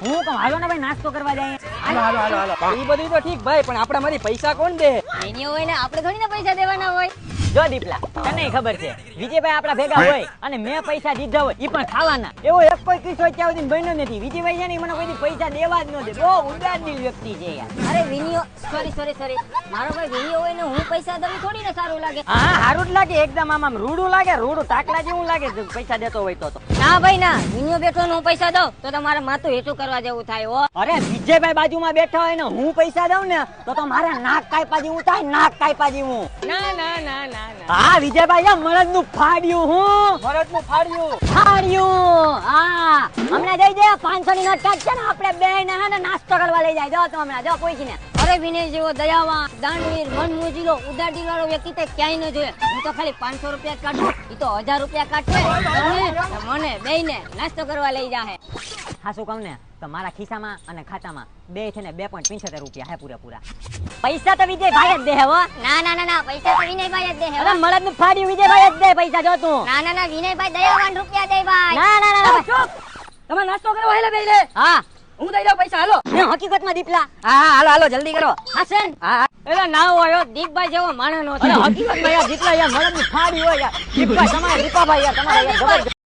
હું કહું હાલો ને ભાઈ નાસ્તો કરવા જાય. હાલો એ બધું તો ઠીક ભાઈ, પણ આપણા માંથી પૈસા કોણ દે? એની હોય ને આપણે થોડી ને પૈસા દેવાના હોય. જો દીપલા તને ખબર છે વિજયભાઈ આપડા ભેગા હોય અને મેં પૈસા દીધા હોય ઈ પણ ખાવાના, એવો એક કોઈ કિસ્સો અત્યાર સુધી બન્યો નથી. વિજયભાઈ છે ને મને કોઈ પૈસા દેવા જ ન દે, બહુ ઉદારદિલ વ્યક્તિ છે યાર. અરે વિનિયો સોરી મારો ભાઈ વિનિયો હોય ને હું પૈસા દઉં થોડી ને સારું લાગે. હા હારું જ લાગે, એકદમ આમ રૂડું લાગે, રૂડું ટાકલા જેવું લાગે પૈસા દેતો હોય તો. ના ભાઈ ના, વિનિયો બેઠો ને હું પૈસા દઉં તો તમારે માથું હેઠું કરવા જેવું થાય હો. અરે વિજયભાઈ બાજુમાં બેઠા હોય ને હું પૈસા દઉં ને તો મારે નાક કાપ્યા જેવું થાય, નાક કાપ્યા જેવું. ના હા વિજયભાઈ મળદ નું ફાડ્યું, ફાડ્યું. હા હમણાં જઈ જાય 500 ની નોટ કાઢશે ને આપણે બે ને નાસ્તો કરવા લઈ જાય. જો તો હમણાં જો પૂછીને. અરે વિનય જેવો દયાવાન, દાનવીર, મનમોજીલો, ઉદારદિલ વાળો વ્યક્તિ તે ક્યાંય ન જોયે. હું તો ખાલી 500 રૂપિયા કાઢું, ઈ તો 1000 રૂપિયા કાઢશે મને બેયને નાસ્તો કરવા લઈ જાહે. હા શું કહું ને તો મારા ખિસ્સામાં અને ખાતામાં બે છે ને 2.75 રૂપિયા હે પૂરેપૂરા. પૈસા તો વિજયભાઈ જ દે હો. ના પૈસા તો વિનયભાઈ જ દે હે. અરે મળદ નું ફાડ્યું વિજયભાઈ જ દે પૈસા. જો તું ના વિનયભાઈ દયાવાન રૂપિયા દે ભાઈ. ના ચૂપ, તમે નાસ્તો કરવા હેલે બેલે. હા હું દઈ દઉં પૈસા. હાલો હકીકતમાં દીપલા. હા હાલો જલ્દી કરો. હાસન હા એલા ના હોય દીપભાઈ જેવો માણસ નો. અરે હકીકતમાં યાર દીપલા યાર મળદ નું ફાડ્યું હોય યાર. દીપભાઈ તમારે દીપાભાઈ યાર તમારે યાર